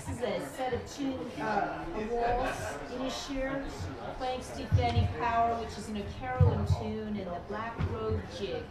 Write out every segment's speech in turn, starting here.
This is a set of tune, a waltz, Inisheer, playing Stefani Power, which is in a Carolyn tune, and the Black Road Jig.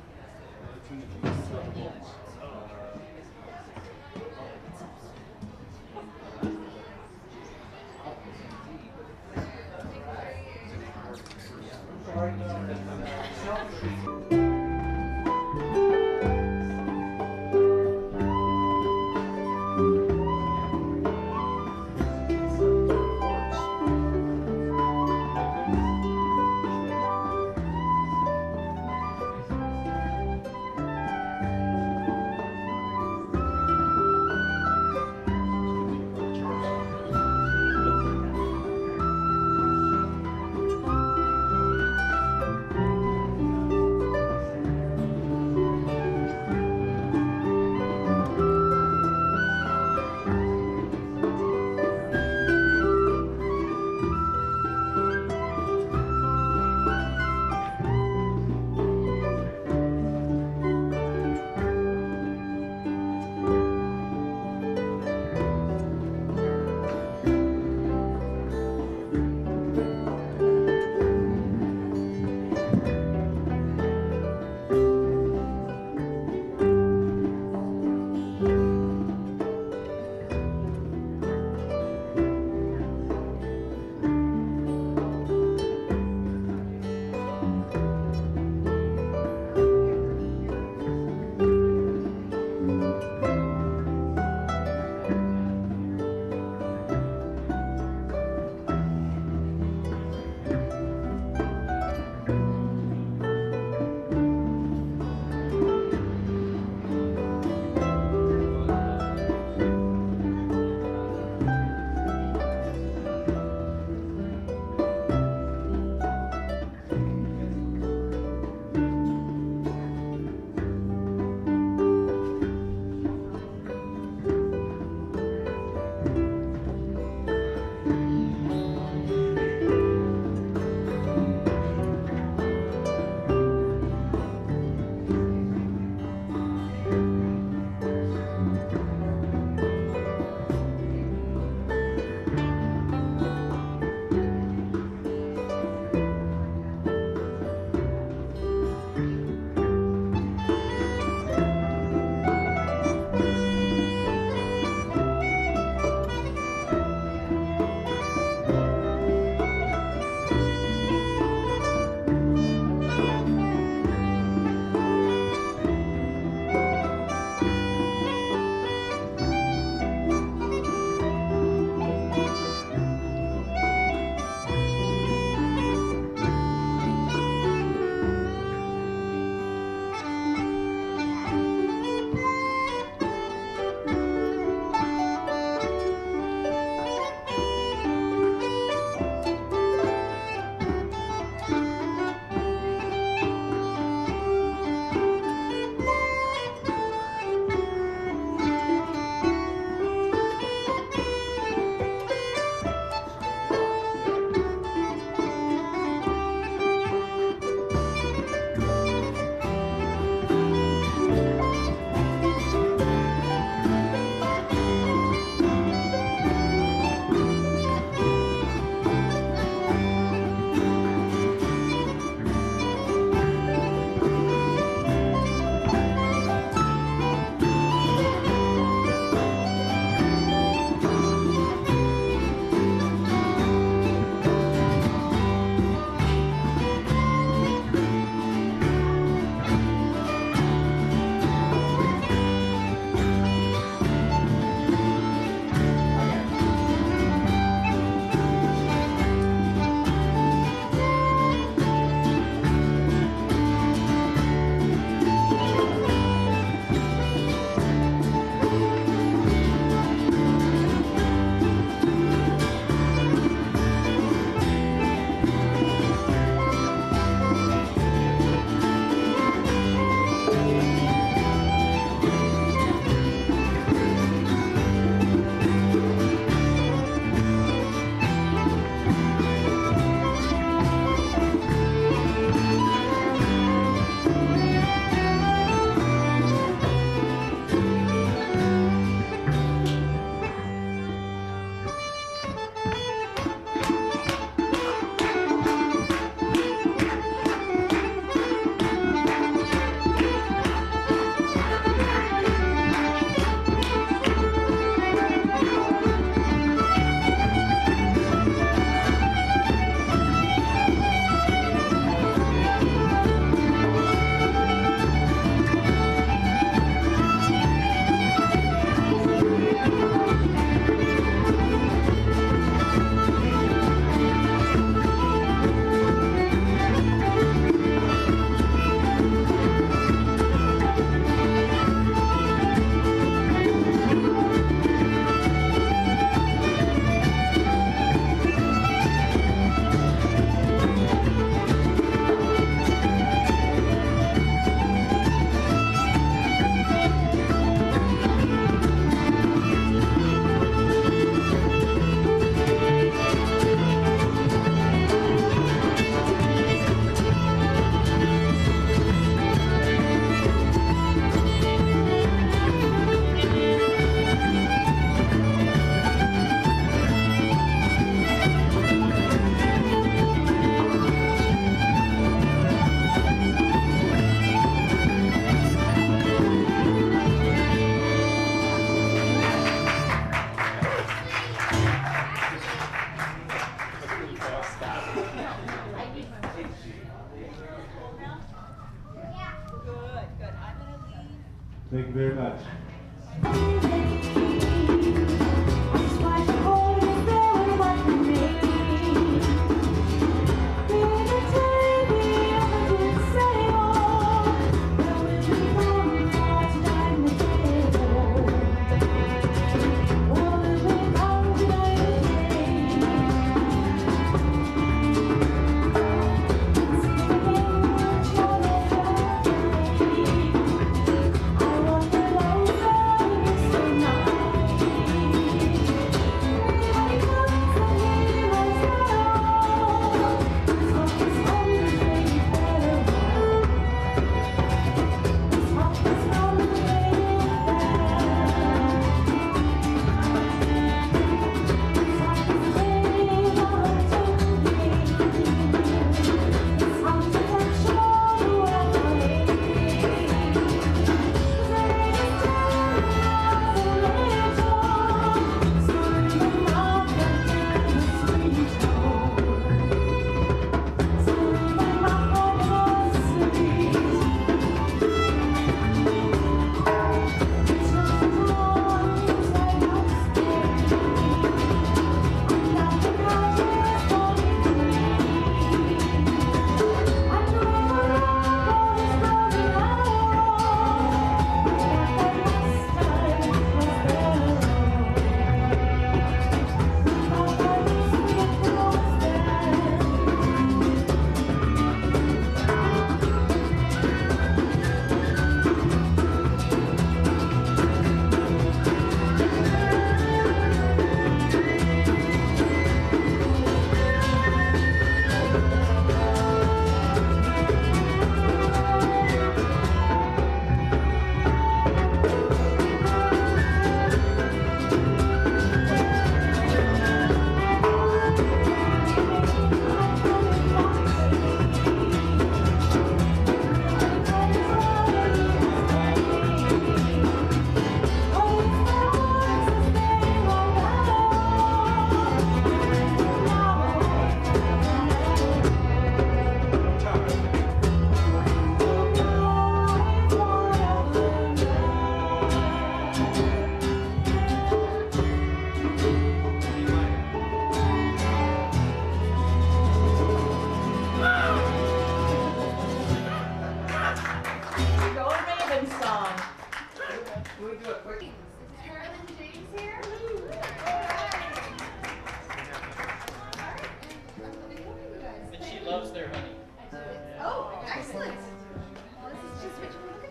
very much.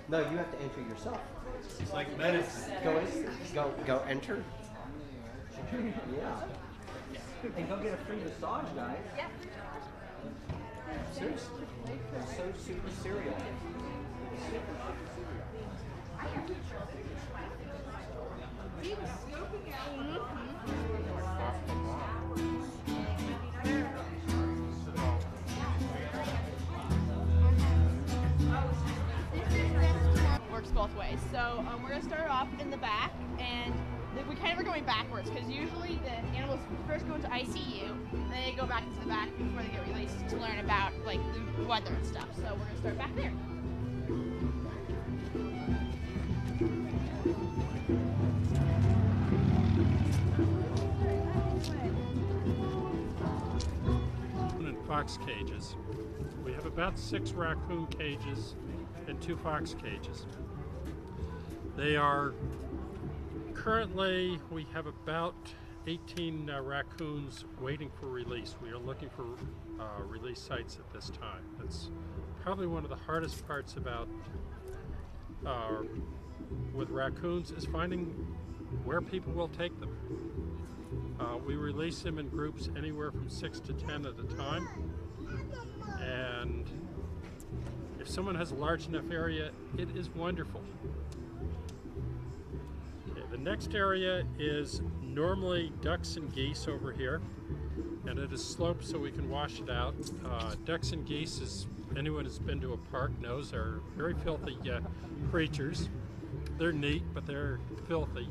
No, you have to enter yourself. It's like medicine. Go enter. Yeah. And go get a free massage, guys. Yeah. Seriously. It's so super serial. Works both ways. So we're going to start off in the back, and we kind of are going backwards because usually the animals first go into ICU, and then they go back into the back before they get released to learn about like the weather and stuff. So we're going to start back there. And fox cages. We have about 6 raccoon cages and 2 fox cages. They are currently, we have about 18 raccoons waiting for release. We are looking for release sites at this time. That's probably one of the hardest parts about with raccoons is finding where people will take them. We release them in groups anywhere from 6 to 10 at a time, and if someone has a large enough area, it is wonderful. Okay, the next area is normally ducks and geese over here, and it is sloped so we can wash it out. Ducks and geese, as anyone who's been to a park knows, are very filthy creatures. They're neat, but they're filthy.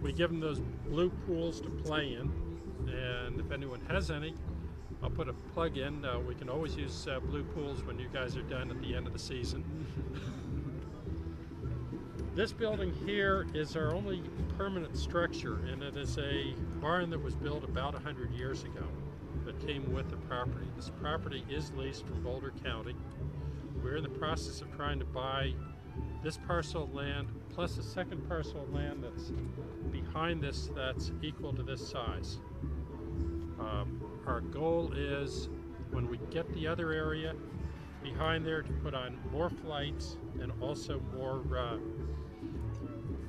We give them those blue pools to play in, and if anyone has any, I'll put a plug in. We can always use blue pools when you guys are done at the end of the season. This building here is our only permanent structure, and it is a barn that was built about 100 years ago that came with the property. This property is leased from Boulder County. We're in the process of trying to buy this parcel of land plus a second parcel of land that's behind this that's equal to this size. Our goal is, when we get the other area behind there, to put on more flights and also more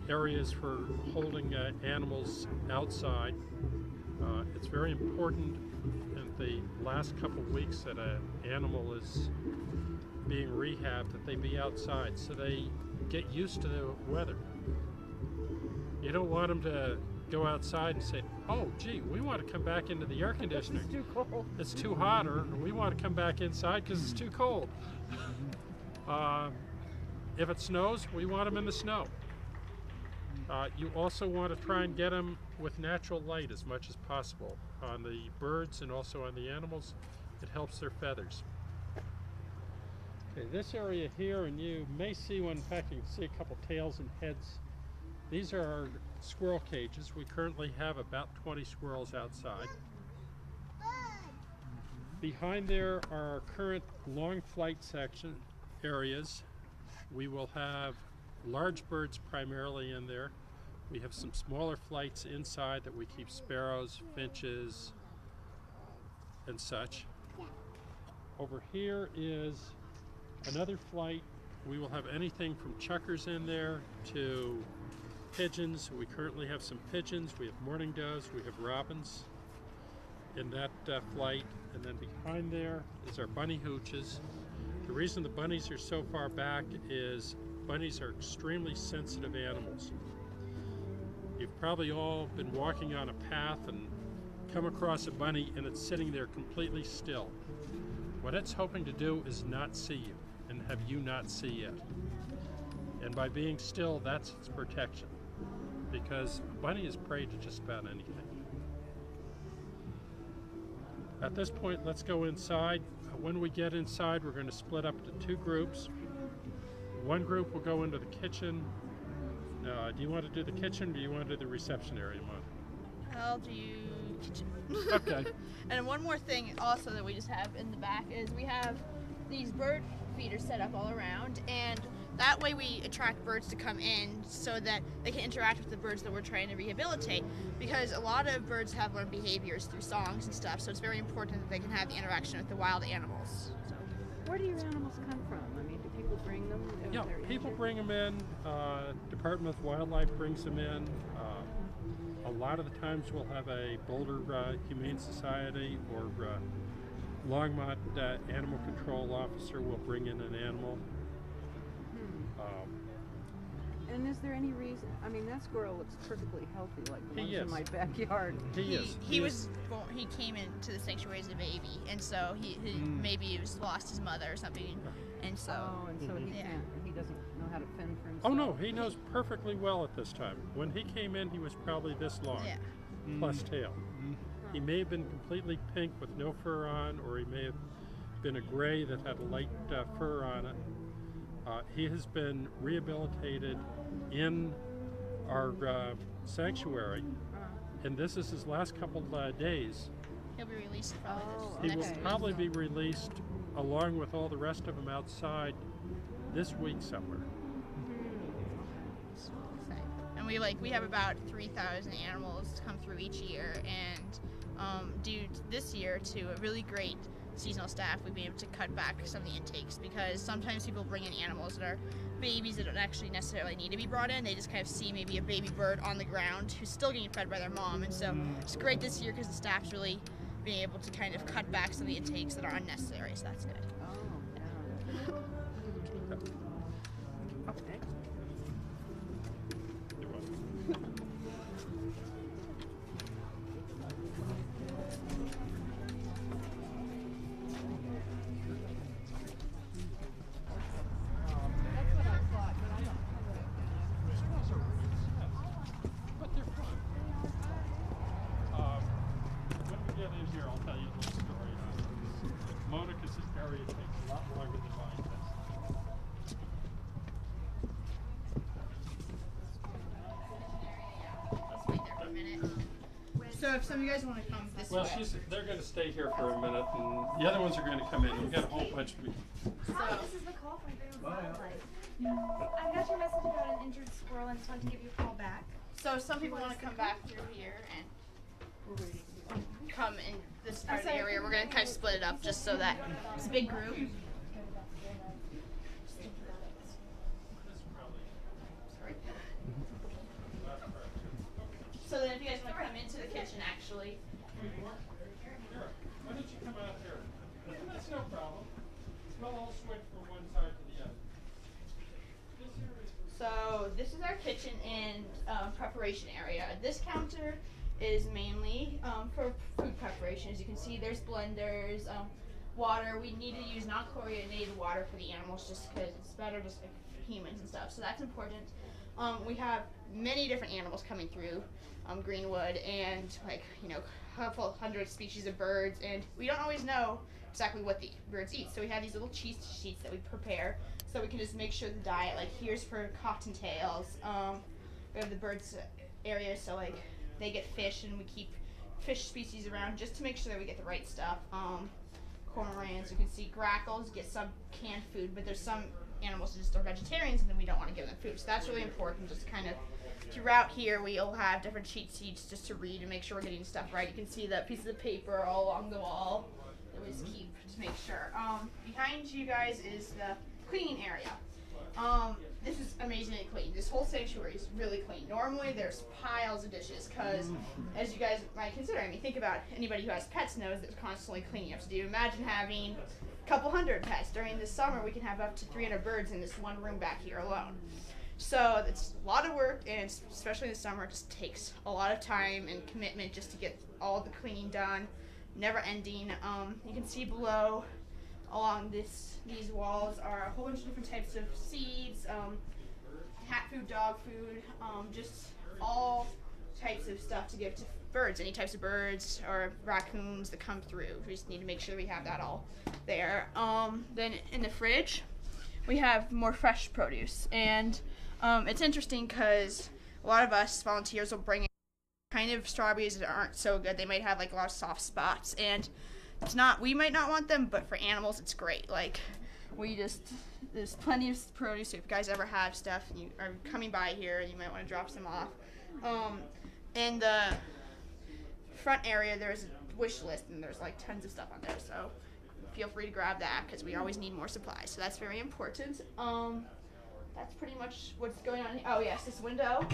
areas for holding animals outside. It's very important in the last couple of weeks that an animal is being rehabbed that they be outside so they get used to the weather. You don't want them to go outside and say, oh gee, we want to come back into the air conditioner. It's too cold. It's too hot, or we want to come back inside because it's too cold. If it snows, we want them in the snow. You also want to try and get them with natural light as much as possible on the birds and also on the animals. It helps their feathers. Okay, this area here, and you may see one, in fact you can see a couple tails and heads. These are our squirrel cages. We currently have about 20 squirrels outside. Behind there are our current long flight section areas. We will have large birds primarily in there. We have some smaller flights inside that we keep sparrows, finches, and such. Over here is another flight. We will have anything from chuckers in there to pigeons. We currently have some pigeons. We have mourning doves. We have robins in that flight. And then behind there is our bunny hooches. The reason the bunnies are so far back is bunnies are extremely sensitive animals. You've probably all been walking on a path and come across a bunny and it's sitting there completely still. What it's hoping to do is not see you and have you not see it. And by being still, that's its protection, because a bunny is prey to just about anything. At this point, let's go inside. When we get inside, we're going to split up to two groups. One group will go into the kitchen. Do you want to do the kitchen, or do you want to do the reception area, Mon? I'll do kitchen. Okay. And one more thing also that we just have in the back is we have these bird feeders set up all around, and that way we attract birds to come in so that they can interact with the birds that we're trying to rehabilitate, because a lot of birds have learned behaviors through songs and stuff, so it's very important that they can have the interaction with the wild animals. So. Where do your animals come from? I mean, do people bring them? Yeah, people bring them in. Department of Wildlife brings them in. A lot of the times we'll have a Boulder Humane Society or Longmont Animal Control Officer will bring in an animal. And is there any reason? I mean, that squirrel looks perfectly healthy, like the ones is. in my backyard. He came into the sanctuary as a baby, and so he maybe he was lost his mother or something, and so. Oh, and so he can't. He doesn't know how to fend for himself. Oh no, he knows perfectly well at this time. When he came in, he was probably this long, plus tail. He may have been completely pink with no fur on, or he may have been a gray that had light fur on it. He has been rehabilitated in our sanctuary, and this is his last couple days. He'll be released probably He next will week. probably be released along with all the rest of them outside this week somewhere. And we have about 3,000 animals come through each year, and due to this year to a really great seasonal staff, we've been able to cut back some of the intakes, because sometimes people bring in animals that are babies that don't actually necessarily need to be brought in. They just kind of see maybe a baby bird on the ground who's still getting fed by their mom, and so it's great this year because the staff's really being able to kind of cut back some of the intakes that are unnecessary, so that's good. Okay. So if some of you guys want to come this Well, way. they're going to stay here for a minute, and the other ones are going to come in. We've got a whole bunch of Hi, this is Nicole from Greenwood Wildlife. I got your message about an injured squirrel and just wanted to give you a call back. So some people want to come back through here and come in this part of the area. We're going to kind of split it up just so that it's a big group. So then if you guys want to come into the kitchen, actually. Sure. Why don't you come out here? That's no problem. We'll all switch from one side to the other. So this is our kitchen and preparation area. This counter is mainly for food preparation. As you can see, there's blenders, water. We need to use non-chlorinated water for the animals just because it's better just like humans and stuff. So that's important. We have many different animals coming through Greenwood, and like, you know, a couple hundred species of birds, and we don't always know exactly what the birds eat. So we have these little cheat sheets that we prepare so we can just make sure the diet, like here's for cottontails. We have the birds area, so like they get fish, and we keep fish species around just to make sure that we get the right stuff. Cormorants, you can see grackles get some canned food, but there's some animals that just are vegetarians, and then we don't want to give them food. So that's really important, just kind of throughout here we'll have different cheat sheets just to read and make sure we're getting stuff right. You can see the pieces of paper all along the wall that we just keep to make sure. Behind you guys is the cleaning area. This is amazingly clean. This whole sanctuary is really clean. Normally there's piles of dishes because, as you guys might consider, I mean, think about anybody who has pets knows there's constantly cleaning up to do. Imagine having a couple hundred pets. During the summer we can have up to 300 birds in this one room back here alone. So it's a lot of work, and especially in the summer, it just takes a lot of time and commitment just to get all the cleaning done, never ending. You can see below along these walls are a whole bunch of different types of seeds, cat food, dog food, just all types of stuff to give to birds, any types of birds or raccoons that come through. We just need to make sure we have that all there. Then in the fridge we have more fresh produce, and it's interesting because a lot of us volunteers will bring in kind of strawberries that aren't so good. They might have like a lot of soft spots, and we might not want them, but for animals it's great. Like there's plenty of produce. So if you guys ever have stuff and you are coming by here, you might want to drop some off. In the front area there's a wish list, and there's like tons of stuff on there, so feel free to grab that because we always need more supplies, so that's very important. That's pretty much what's going on here. Oh yes, this window.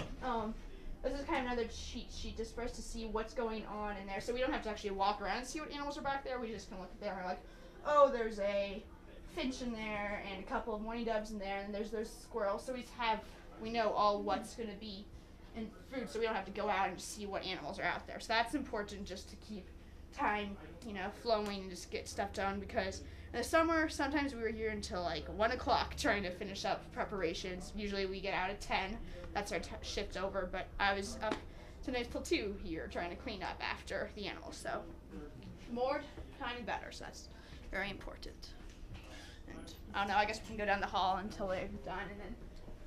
This is kind of another cheat sheet just for us to see what's going on in there, so we don't have to actually walk around and see what animals are back there. We just can look at there and we're like, oh, there's a finch in there and a couple of mourning doves in there, and there's those squirrels. So we know all what's going to be in food, so we don't have to go out and see what animals are out there. So that's important just to keep time, you know, flowing and just get stuff done, because in the summer sometimes we were here until like 1 o'clock trying to finish up preparations. Usually we get out at 10. That's our shift over, but I was up tonight till 2 here trying to clean up after the animals. So more time and better, so that's very important. And I don't know, I guess we can go down the hall until they're done, and then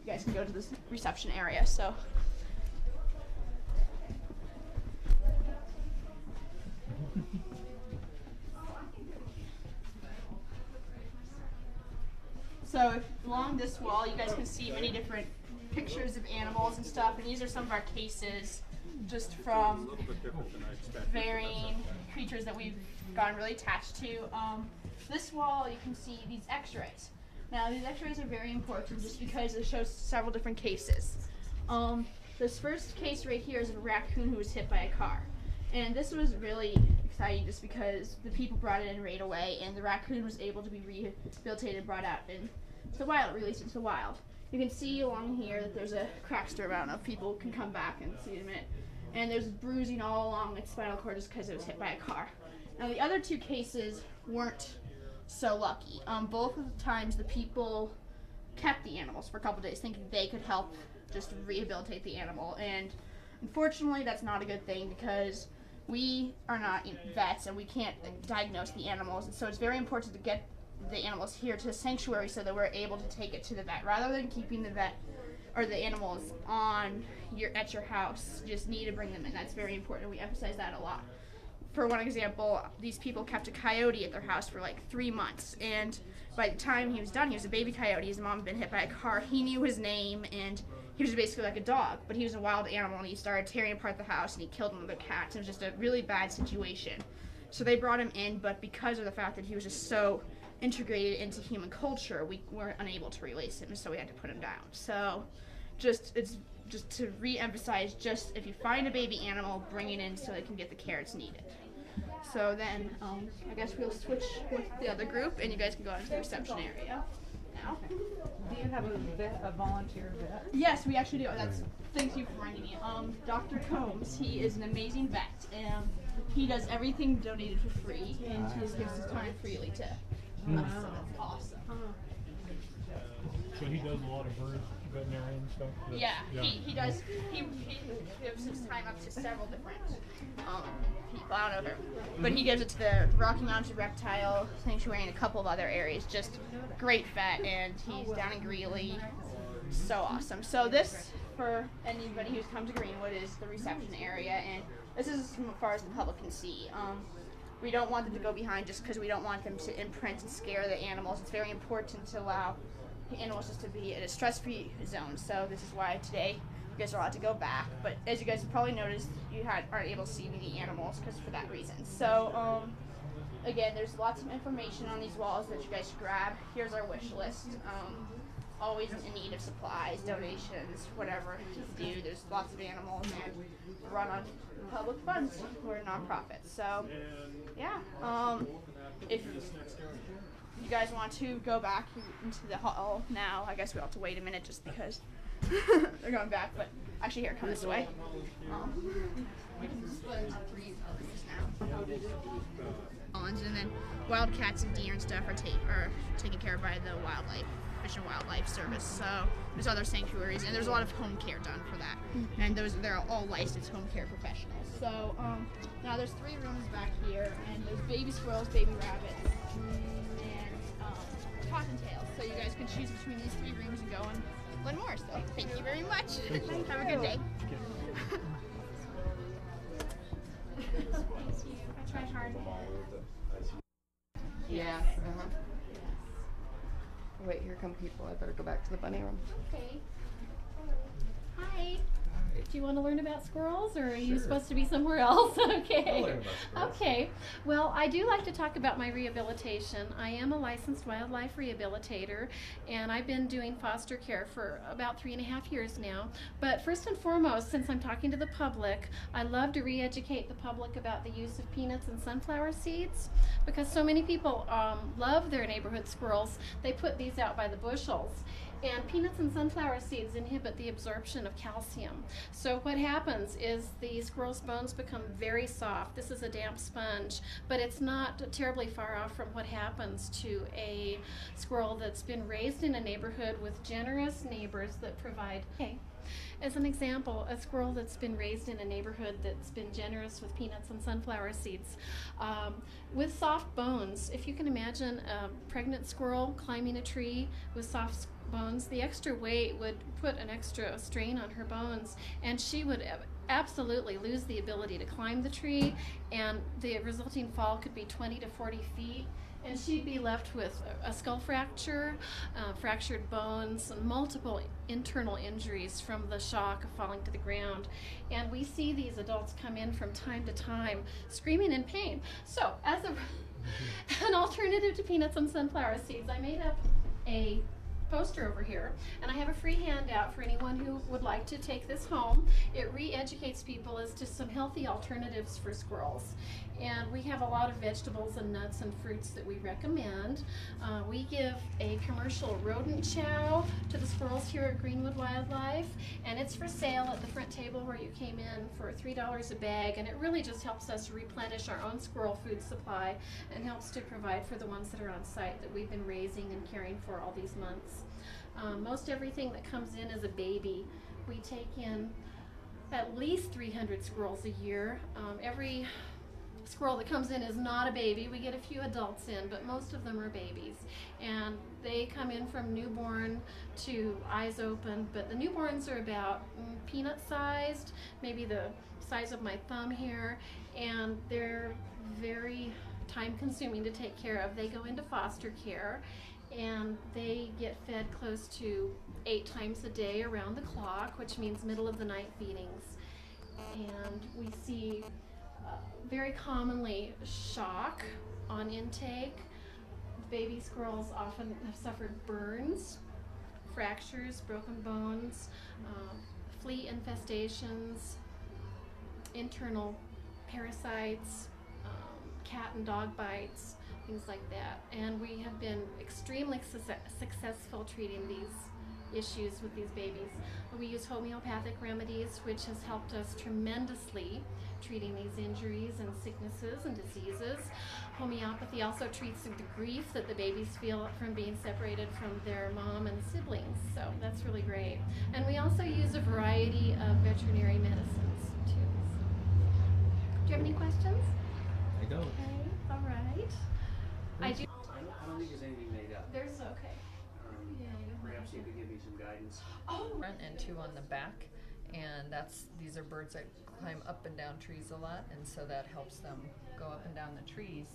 you guys can go to this reception area. So along this wall, you guys can see many different pictures of animals and stuff, and these are some of our cases just from varying creatures that we've gotten really attached to. This wall, you can see these x-rays. Now, these x-rays are very important just because it shows several different cases. This first case right here is a raccoon who was hit by a car. And this was really exciting just because the people brought it in right away, and the raccoon was able to be rehabilitated, brought out into the wild, released into the wild. You can see along here that there's a crack stir. I don't know if people can come back and see it in a minute. And there's bruising all along its spinal cord just because it was hit by a car. Now the other two cases weren't so lucky. Both of the times the people kept the animals for a couple days thinking they could help just rehabilitate the animal, and unfortunately that's not a good thing because we are not vets and we can't diagnose the animals, and so it's very important to get the animals here to the sanctuary so that we're able to take it to the vet rather than keeping the vet or the animals at your house, you just need to bring them in. That's very important. We emphasize that a lot. For one example, these people kept a coyote at their house for like 3 months, and by the time he was done, he was a baby coyote. His mom had been hit by a car. He knew his name, and he was basically like a dog, but he was a wild animal, and he started tearing apart the house, and he killed one of the cats. It was just a really bad situation. So they brought him in, but because of the fact that he was just so integrated into human culture, we were unable to release him, so we had to put him down. So it's just to re-emphasize, just if you find a baby animal, bring it in so it can get the care it's needed. So then I guess we'll switch with the other group, and you guys can go into the reception area now. Do you have a volunteer vet? Yes, we actually do. Thank you for reminding me. Dr. Combs, he is an amazing vet, and he does everything donated for free, and he just gives his time freely to us. So that's awesome. So he does a lot of veterinarian stuff? Yeah, he does. He gives his time up to several different people. I don't know her, but he gives it to the Rocky Mountain Reptile Sanctuary and a couple of other areas. Just great vet, and he's down in Greeley. So awesome. So this, for anybody who's come to Greenwood, is the reception area, and this is as far as the public can see. We don't want them to go behind just because we don't want them to imprint and scare the animals. It's very important to allow the animals just to be in a stress-free zone. So this is why today you guys are allowed to go back. But as you guys have probably noticed, you aren't able to see the animals because for that reason. So again, there's lots of information on these walls that you guys should grab. Here's our wish list. Always in need of supplies, donations, whatever you do. There's lots of animals and run on public funds. We're a nonprofit. So yeah, if you guys want to go back into the hall now, I guess we'll have to wait a minute just because they're going back. But actually, here, come this way. We can split into 3 areas now. And then wildcats and deer and stuff are taken care of by the Fish and Wildlife Service. So there's other sanctuaries, and there's a lot of home care done for that. And they're all licensed home care professionals. So now there's 3 rooms back here, and there's baby squirrels, baby rabbits, and cottontails. So you guys can choose between these 3 rooms and go and learn more. So thank you very much. Have a good day. I tried hard. Yeah. Wait, here come people. I better go back to the bunny room. Okay. Hi. Do you want to learn about squirrels, or are you supposed to be somewhere else? Okay. I'll learn about squirrels. Okay. Well, I do like to talk about my rehabilitation. I am a licensed wildlife rehabilitator, and I've been doing foster care for about 3.5 years now. But first and foremost, since I'm talking to the public, I love to re-educate the public about the use of peanuts and sunflower seeds, because so many people love their neighborhood squirrels. They put these out by the bushels. And peanuts and sunflower seeds inhibit the absorption of calcium. So what happens is the squirrel's bones become very soft. This is a damp sponge, but it's not terribly far off from what happens to a squirrel that's been raised in a neighborhood with generous neighbors that provide. Okay. As an example, a squirrel that's been raised in a neighborhood that's been generous with peanuts and sunflower seeds, with soft bones. If you can imagine a pregnant squirrel climbing a tree with soft bones, the extra weight would put an extra strain on her bones, and she would absolutely lose the ability to climb the tree, and the resulting fall could be 20 to 40 feet. And she'd be left with a skull fracture, fractured bones, and multiple internal injuries from the shock of falling to the ground. And we see these adults come in from time to time screaming in pain. So as an alternative to peanuts and sunflower seeds, I made up a poster over here, and I have a free handout for anyone who would like to take this home. It re-educates people as to some healthy alternatives for squirrels. And we have a lot of vegetables and nuts and fruits that we recommend. We give a commercial rodent chow to the squirrels here at Greenwood Wildlife, and it's for sale at the front table where you came in for $3 a bag, and it really just helps us replenish our own squirrel food supply and helps to provide for the ones that are on site that we've been raising and caring for all these months. Most everything that comes in is a baby. We take in at least 300 squirrels a year. Every squirrel that comes in is not a baby. We get a few adults in, but most of them are babies. And they come in from newborn to eyes open, but the newborns are about peanut sized, maybe the size of my thumb here, and they're very time consuming to take care of. They go into foster care and they get fed close to 8 times a day around the clock, which means middle of the night feedings. And we see very commonly shock on intake. Baby squirrels often have suffered burns, fractures, broken bones, flea infestations, internal parasites, cat and dog bites, things like that. And we have been extremely successful treating these issues with these babies. We use homeopathic remedies, which has helped us tremendously treating these injuries and sicknesses and diseases. Homeopathy also treats the grief that the babies feel from being separated from their mom and siblings, so that's really great. And we also use a variety of veterinary medicines too. Do you have any questions? I don't. Okay, all right. I do. I don't think there's anything made up. There's okay. Perhaps you could give me some guidance. Front and 2 on the back, and these are birds that climb up and down trees a lot, and so that helps them go up and down the trees.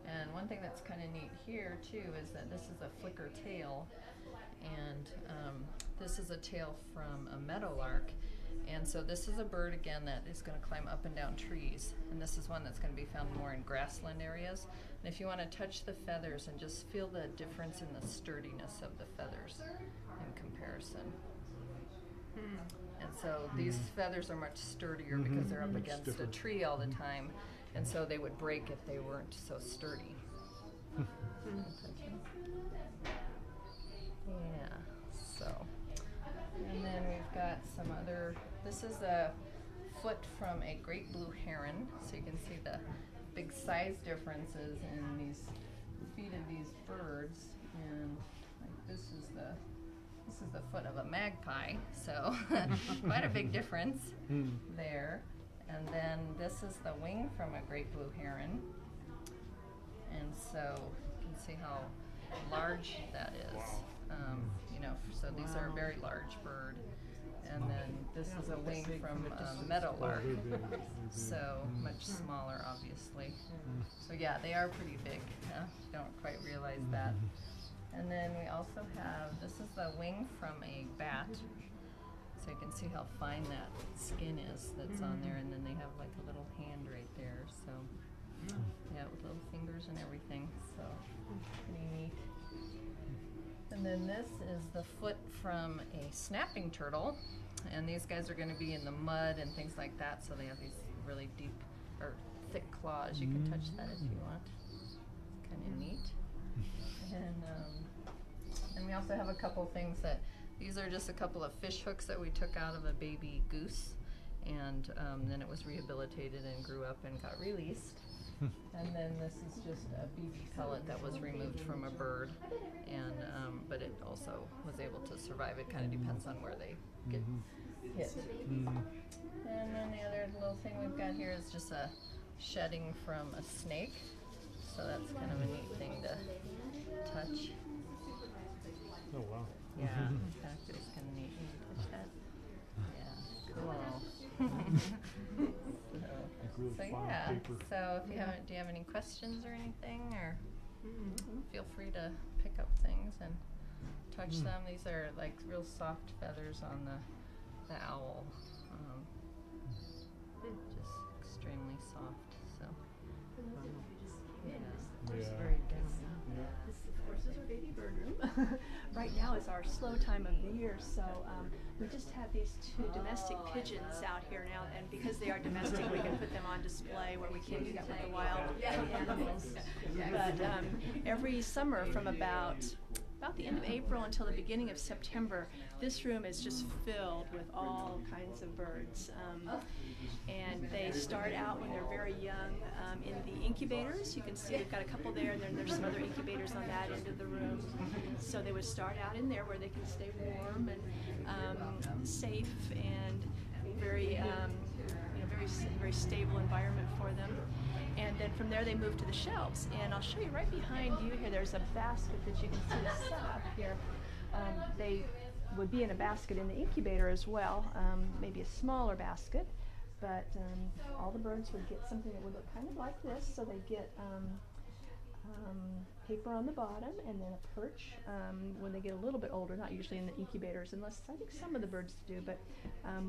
And one thing that's kind of neat here too is that this is a flicker tail, and this is a tail from a meadowlark. And so this is a bird, again, that is going to climb up and down trees. And this is one that's going to be found more in grassland areas. And if you want to touch the feathers and just feel the difference in the sturdiness of the feathers in comparison. And so these feathers are much sturdier because they're up against a tree all the time. And so they would break if they weren't so sturdy. Yeah, so. And then we've got some other, this is a foot from a great blue heron, so you can see the big size differences in these feet of these birds. And like this is the foot of a magpie, so quite a big difference there. And then this is the wing from a great blue heron, and so you can see how large that is. You know, so these are a very large bird. And then this is a wing from a meadowlark, so much smaller, obviously. So yeah, they are pretty big. You don't quite realize that. And then we also have, this is the wing from a bat, so you can see how fine that skin is that's on there. And then they have like a little hand right there, so yeah, with little fingers and everything, so pretty neat. And then this is the foot from a snapping turtle, and these guys are going to be in the mud and things like that, so they have these really deep or thick claws. You can touch that if you want. Kind of neat. And we also have a couple things that, these are just a couple of fish hooks that we took out of a baby goose, and then it was rehabilitated and grew up and got released. And then this is just a BB pellet that was removed from a bird, and but it also was able to survive. It kind of depends on where they get hit. And then the other little thing we've got here is just a shedding from a snake, so that's kind of a neat thing to touch. Oh wow. Yeah, that feels kind of neat. Can you touch that? Yeah, cool. So yeah, so if you haven't, do you have any questions or anything, or feel free to pick up things and touch them. These are like real soft feathers on the owl, just extremely soft. So yeah, Yeah. very good. Of course, this is our baby bird room. Right now is our slow time of the year, so we just have these 2 domestic pigeons out here now, and because they are domestic, we can put them on display where we can't do that with the wild animals. But every summer from about the end of April until the beginning of September, this room is just filled with all kinds of birds. And they start out when they're very young in the incubators. You can see we've got a couple there, and then there's some other incubators on that end of the room. So they would start out in there where they can stay warm and safe and very, very stable environment for them. And then from there they move to the shelves. And I'll show you right behind you here, there's a basket that you can see set up here. They would be in a basket in the incubator as well, maybe a smaller basket. But all the birds would get something that would look kind of like this. So they get paper on the bottom and then a perch when they get a little bit older, not usually in the incubators, unless I think some of the birds do, but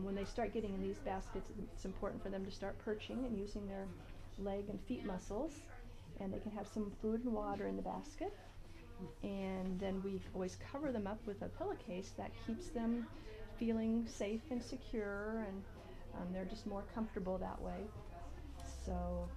when they start getting in these baskets, it's important for them to start perching and using their leg and feet muscles, and they can have some food and water in the basket. And then we always cover them up with a pillowcase that keeps them feeling safe and secure, and they're just more comfortable that way. So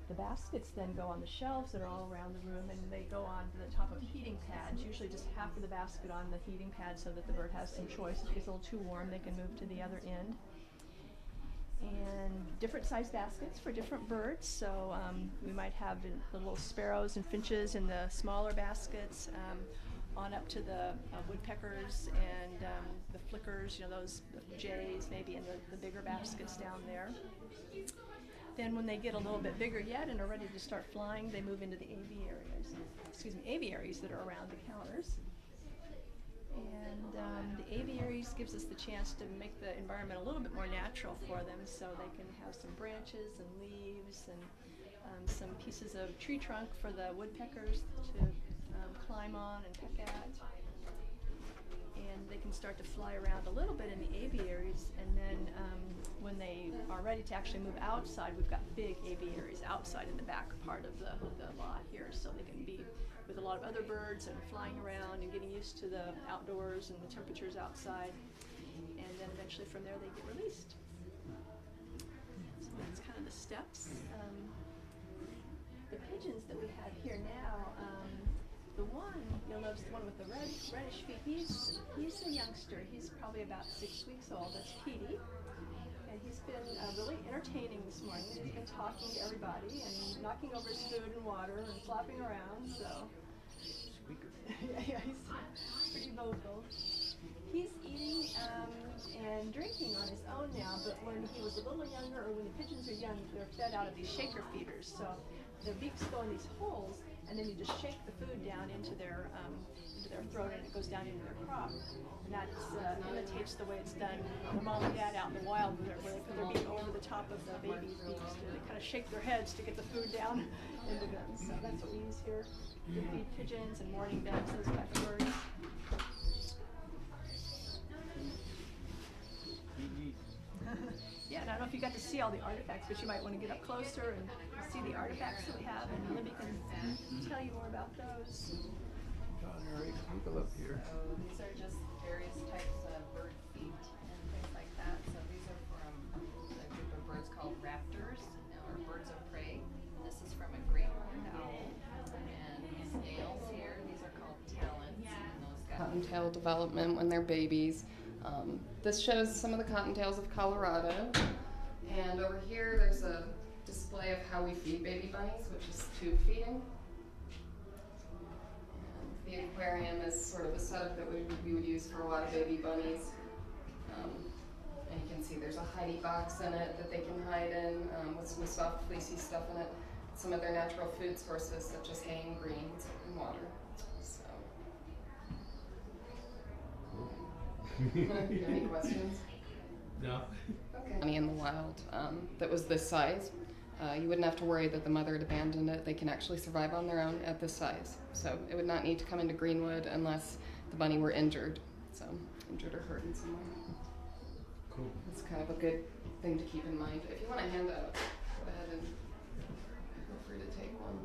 the baskets then go on the shelves that are all around the room, and they go on to the top of heating pads, usually just half of the basket on the heating pad so that the bird has some choice. If it gets a little too warm, they can move to the other end. And different size baskets for different birds. So we might have the little sparrows and finches in the smaller baskets, on up to the woodpeckers and the flickers, those jays maybe in the bigger baskets down there. Then when they get a little bit bigger yet and are ready to start flying, they move into the aviaries that are around the counters. And the aviaries gives us the chance to make the environment a little bit more natural for them, so they can have some branches and leaves and some pieces of tree trunk for the woodpeckers to climb on and peck at. And they can start to fly around a little bit in the aviaries, and then when they are ready to actually move outside, we've got big aviaries outside in the back part of the lot here, so they can be with a lot of other birds and flying around and getting used to the outdoors and the temperatures outside. And then eventually from there they get released. So that's kind of the steps. The pigeons that we have here now, you'll notice the one with the reddish feet, he's a youngster. He's probably about 6 weeks old. That's Petey. And he's been really entertaining this morning. He's been talking to everybody and knocking over his food and water and flopping around. So yeah, he's pretty vocal. He's eating and drinking on his own now, but when he was a little younger, or when the pigeons are young, they're fed out of these shaker feeders. So their beaks go in these holes, and then you just shake the food down into their throat, and it goes down into their crop. And that imitates the way it's done with mom and dad out in the wild, where they put their beak over the top of the baby's beaks. They kind of shake their heads to get the food down into them. So that's what we use here. We feed pigeons and mourning doves, those type of birds. Yeah, and I don't know if you got to see all the artifacts, but you might want to get up closer and see the artifacts that we have, and Libby can tell you more about those. Go up here. So these are just various types of bird feet and things like that. So these are from a group of birds called raptors, or birds of prey. This is from a great horned owl. And these nails here, these are called talons. And those got Cottontail development when they're babies. This shows some of the cottontails of Colorado. And over here there's a display of how we feed baby bunnies, which is tube feeding. And the aquarium is sort of a setup that we would use for a lot of baby bunnies. And you can see there's a hidey box in it that they can hide in with some soft fleecy stuff in it. Some of their natural food sources such as hay and greens and water. Any questions? No. Okay. In the wild that was this size, you wouldn't have to worry that the mother had abandoned it. They can actually survive on their own at this size. So it would not need to come into Greenwood unless the bunny were injured. So injured or hurt in some way. Cool. It's kind of a good thing to keep in mind. If you want a handout, go ahead and feel free to take one.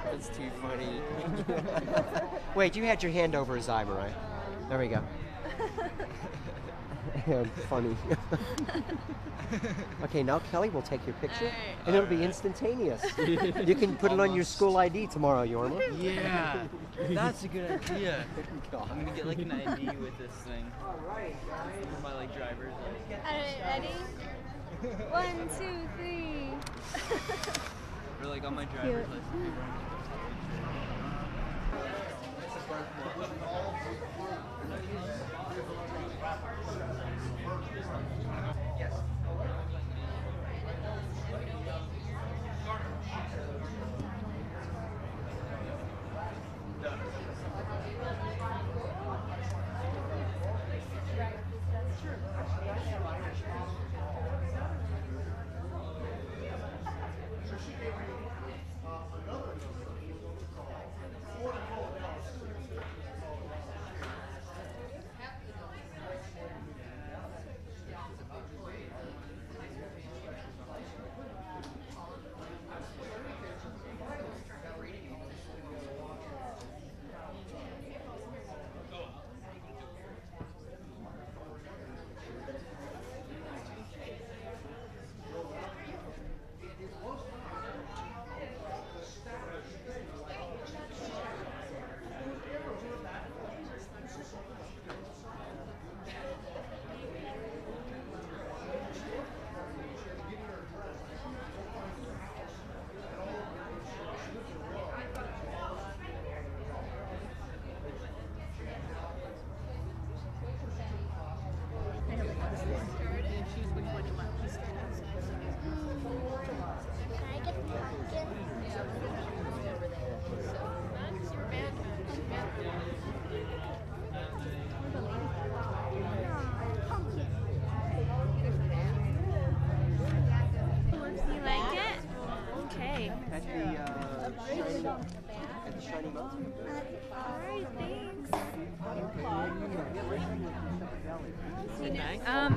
That's too funny. Wait, you had your hand over his eye, Mariah. There we go. Yeah, funny. Okay, now Kelly will take your picture, Alright. and it'll be instantaneous. You can put it on your school ID tomorrow, Yorma. Yeah, that's a good idea. God. I'm gonna get like an ID with this thing. Alright, for my like driver's license. Alright, ready? 1, 2, 3. Or like on my driver's license paper.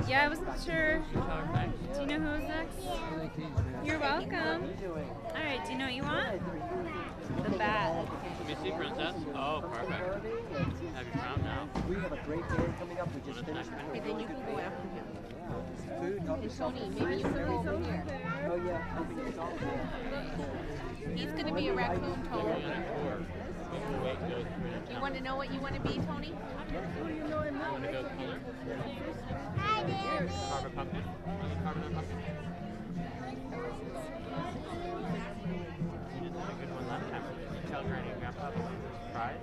Yeah, I wasn't sure. Do you know who was next? You're welcome. Alright, do you know what you want? The bat. Let me see, princess. Oh, perfect. Have you found now? We have a great band coming up. We just finished. Okay, then you can go after him. Food, help Hey, yourself. Tony, maybe you can go over here. Oh yeah, helping yourself. He's going to be a raccoon, Tony. You want to know what you want to be, Tony? You want to go color? Hi, Daddy. Carve a pumpkin? Carve a pumpkin? You did a good one last time. Did you tell Granny and Grandpa the way they cried?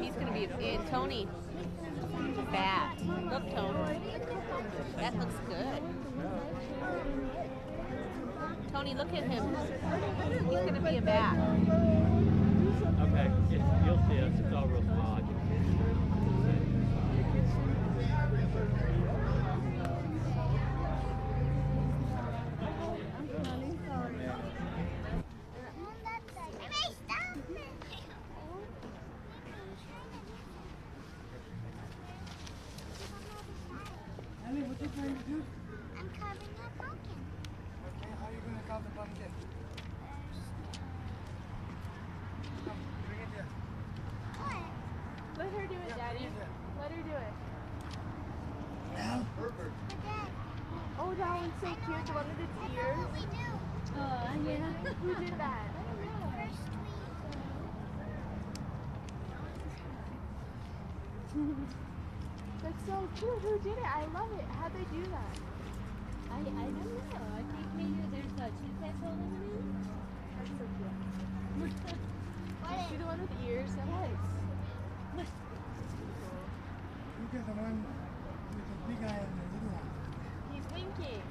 He's going to be Tony. Bat. Look, Tony. That looks good. Tony, look at him. He's going to be a bat. Okay, you'll see us. It's all real small. What you trying to do? I'm carving a pumpkin. Okay, how are you going to carve the pumpkin? Come, bring it here. What? Let her do it, Daddy. Let her do it. Oh, that one's so cute. The one with its ears. What we do? Yeah. Who did that? That's so cute. Who did it? I love it. How'd they do that? I don't know. I think maybe there's a two-pet holding me. That's so cute. See the one with ears? Yes. Look at the one with the big eye and the little one. He's winking.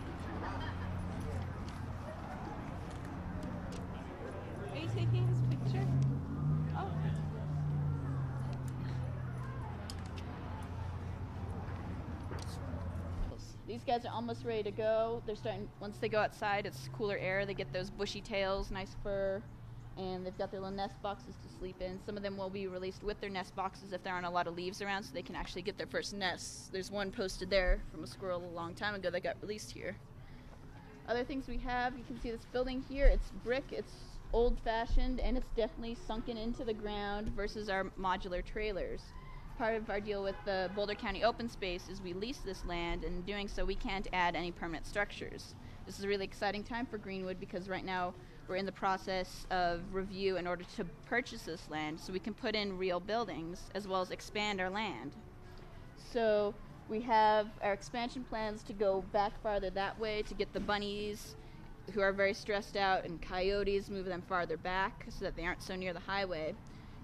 Are you taking his picture? Oh. These guys are almost ready to go. They're starting, once they go outside, it's cooler air. They get those bushy tails, nice fur. and they've got their little nest boxes to sleep in. Some of them will be released with their nest boxes if there aren't a lot of leaves around, so they can actually get their first nests. There's one posted there from a squirrel a long time ago that got released here. Other things we have, you can see this building here. It's brick, it's old-fashioned, and it's definitely sunken into the ground versus our modular trailers. Part of our deal with the Boulder County Open Space is we lease this land, and in doing so we can't add any permanent structures. This is a really exciting time for Greenwood because right now we're in the process of review in order to purchase this land so we can put in real buildings as well as expand our land. So we have our expansion plans to go back farther that way to get the bunnies who are very stressed out and coyotes, move them farther back so that they aren't so near the highway.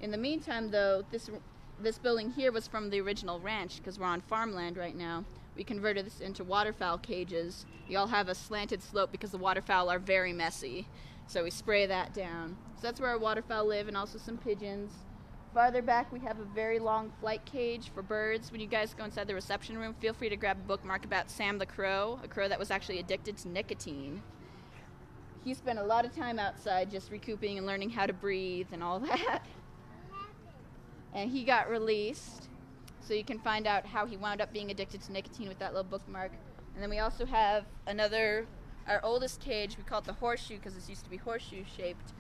In the meantime though, this building here was from the original ranch because we're on farmland right now. We converted this into waterfowl cages. We all have a slanted slope because the waterfowl are very messy. So we spray that down. So that's where our waterfowl live, and also some pigeons. Farther back we have a very long flight cage for birds. When you guys go inside the reception room, feel free to grab a bookmark about Sam the Crow, a crow that was actually addicted to nicotine. He spent a lot of time outside just recouping and learning how to breathe and all that. And he got released, so you can find out how he wound up being addicted to nicotine with that little bookmark. And then we also have another, our oldest cage. We call it the horseshoe because this used to be horseshoe shaped.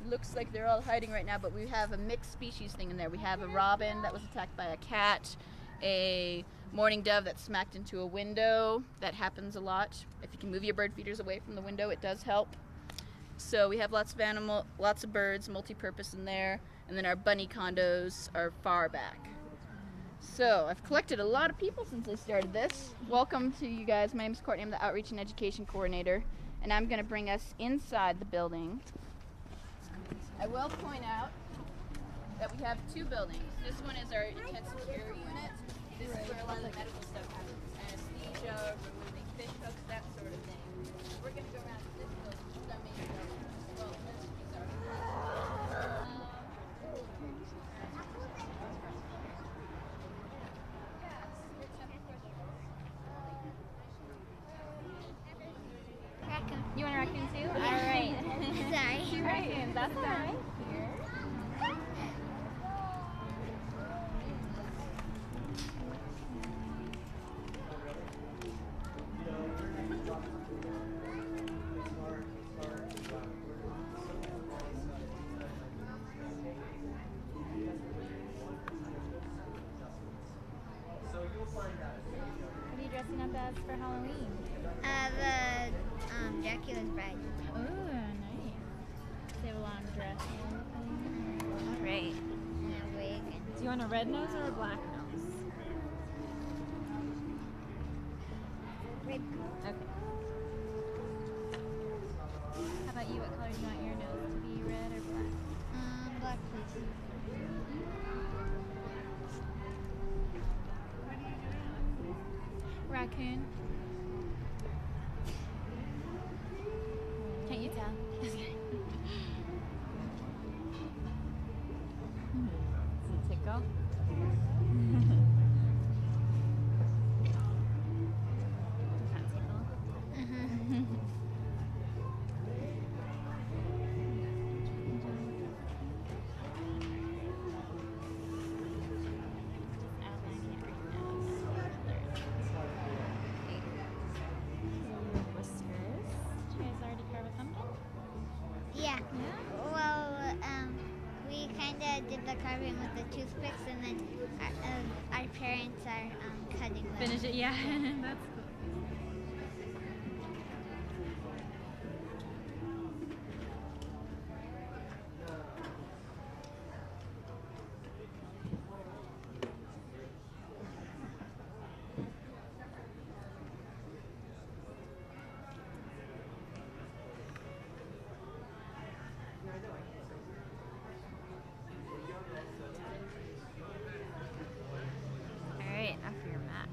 Looks like they're all hiding right now, but we have a mixed species thing in there. We have a robin that was attacked by a cat, a mourning dove that smacked into a window. That happens a lot. If you can move your bird feeders away from the window, it does help. So we have lots of birds, multi-purpose in there, and then our bunny condos are far back. So I've collected a lot of people since I started this. Welcome to you guys. My name is Courtney. I'm the Outreach and Education Coordinator, and I'm going to bring us inside the building. I will point out that we have two buildings. This one is our intensive care unit. This is where a lot of the medical stuff happens. Anesthesia, removing fish hooks, that sort of thing. We're going to go around to this building, which is our main building. Well, this is our Raccoon. You want a raccoon too? All right. Sorry. Two raccoons. That's all right. What are you dressing up as for Halloween? The Dracula's bride. Ooh, nice. They have a long dress. All right. And a wig. Do you want a red nose or a black nose? Red. Okay. How about you? What color do you want your nose to be, red or black? Black, please. Raccoon. Can't you tell? Does it tickle? That tickle? Yeah. Well, we kind of did the carving with the toothpicks, and then our parents are cutting them. Finish it, yeah. That's cool. Alright, after your mask.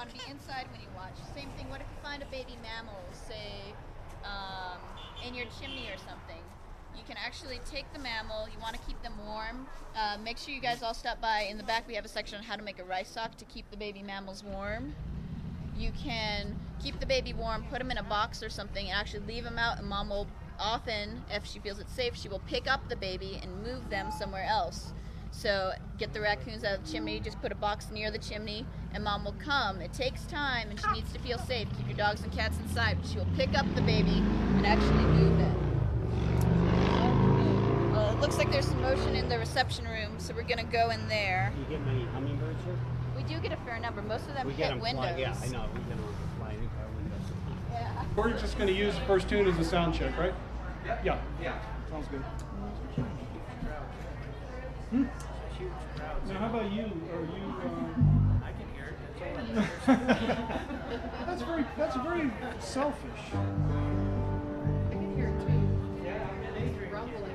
want to be inside when you watch. Same thing, what if you find a baby mammal, say, in your chimney or something? You can actually take the mammal, you want to keep them warm. Make sure you guys all stop by. In the back we have a section on how to make a rice sock to keep the baby mammals warm. You can keep the baby warm, put them in a box or something, and actually leave them out, and mom will often, if she feels it's safe, she will pick up the baby and move them somewhere else. So get the raccoons out of the chimney, just put a box near the chimney, and mom will come. It takes time, and she needs to feel safe. Keep your dogs and cats inside, but she will pick up the baby and actually move it. Well, it looks like there's some motion in the reception room, so we're gonna go in there. Do you get many hummingbirds here? We do get a fair number. Most of them We hit get them windows. yeah, I know. We get them flying in car windows. Yeah. We're just going to use the first tune as a sound check, right? Yeah. Sounds good. Now, how about you? Are you? I can hear it. That's very selfish. I can hear it too. Rumbling.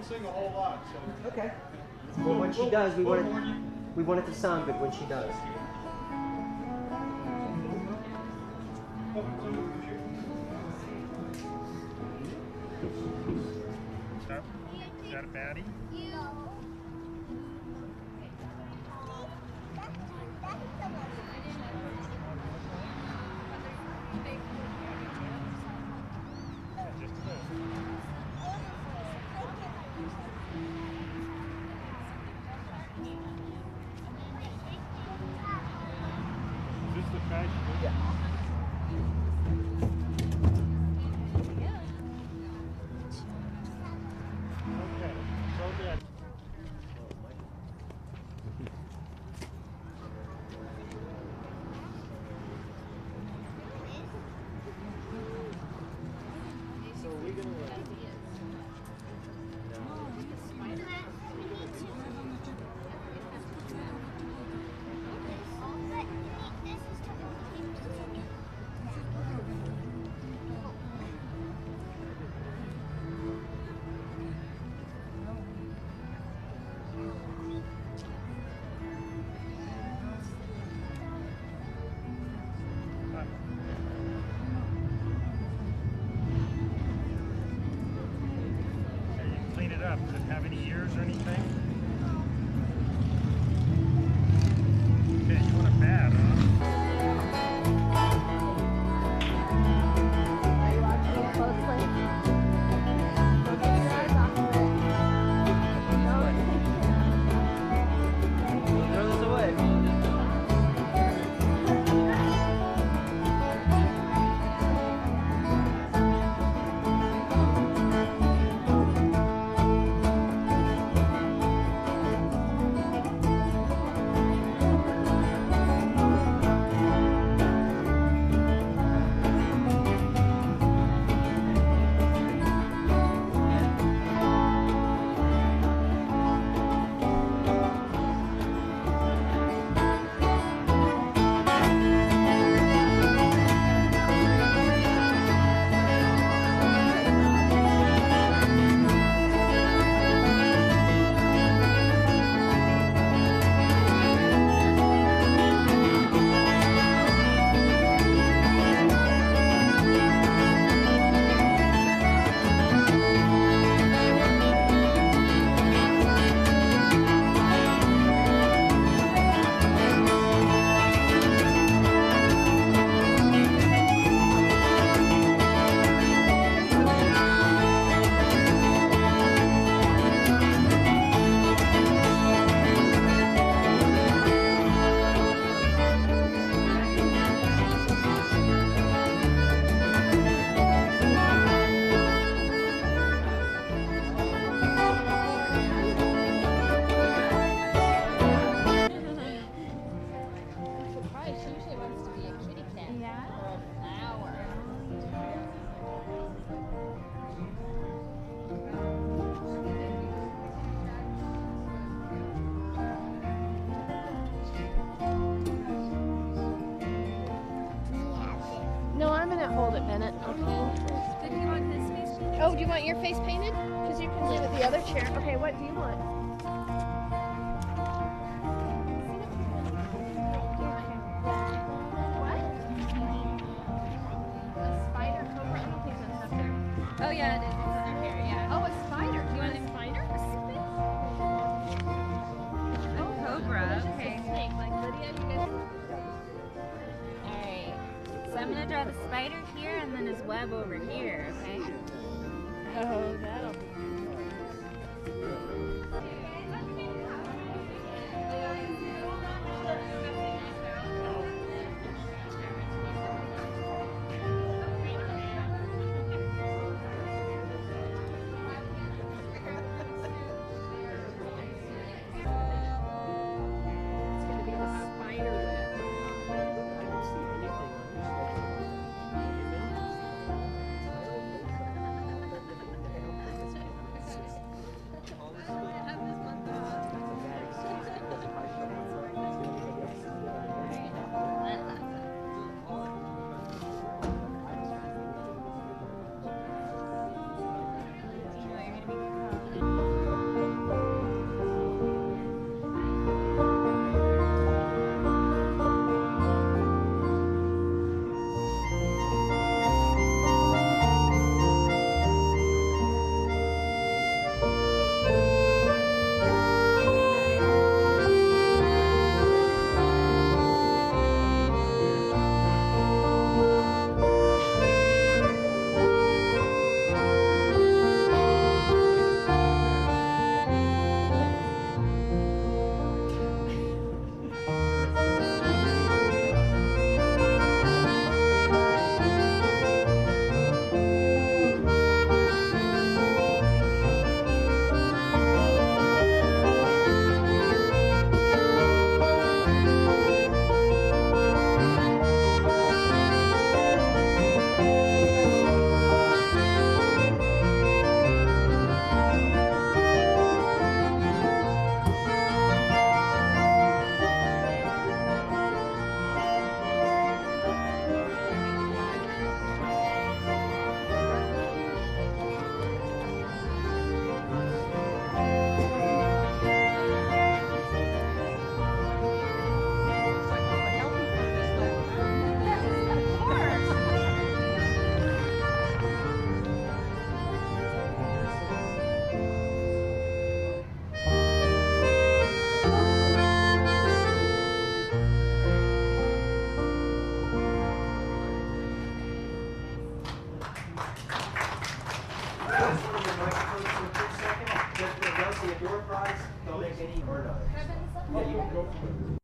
don't sing a whole lot, so. Okay. Well, when she does, we want it to sound good when she does. Is that a baddie? Is this the fashion? Yeah. Okay, so good. So we're gonna Clean it up. Does it have any ears or anything? Okay, you want a bat, throw this away. No, I'm gonna hold it, Bennett. Did you want his face painted? Oh, do you want your face painted? Because you can live at the other chair. Okay, what do you want? Oh yeah, it is. It's in her hair, yeah. Oh, a spider. You want a spider? Oh, cobra. Okay. Snake, like Lydia, you guys. Alright. So I'm gonna draw the spider here and then his web over here, okay? Oh, that'll be All this prize, don't make any or no. Yeah, you can go for it.